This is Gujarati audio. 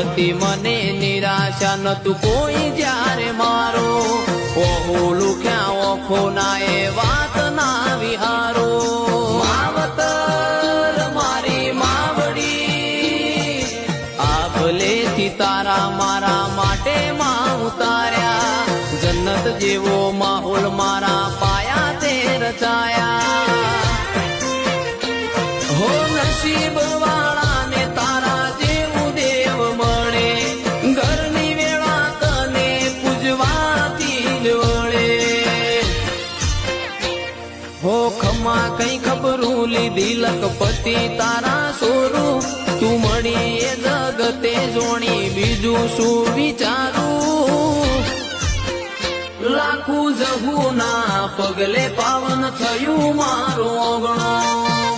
મળતી મને નિરાશા નતું કોઈ જ્યારે મારો ઓહો લુખ્યા ઓખો ના એ વાત ના વિહારો માવતર મારી માવડી આભલેથી તારા મારા માટે માં ઉતાર્યા જન્નત જેવો માહોલ મારા પાયા તે રચાયા હો નસીબ વાળાને તારા જેવું દેવ મળે ઘરની વેળા તને પૂજવાથી જ વળે હો ખમા કઈ ખબરું લીધી લખપતિ તારા સોરું તું મળી એ જગતે જોણી બીજું શું વિચારું લાખું જહુ ના પગલે પાવન થયું મારું ઓગણો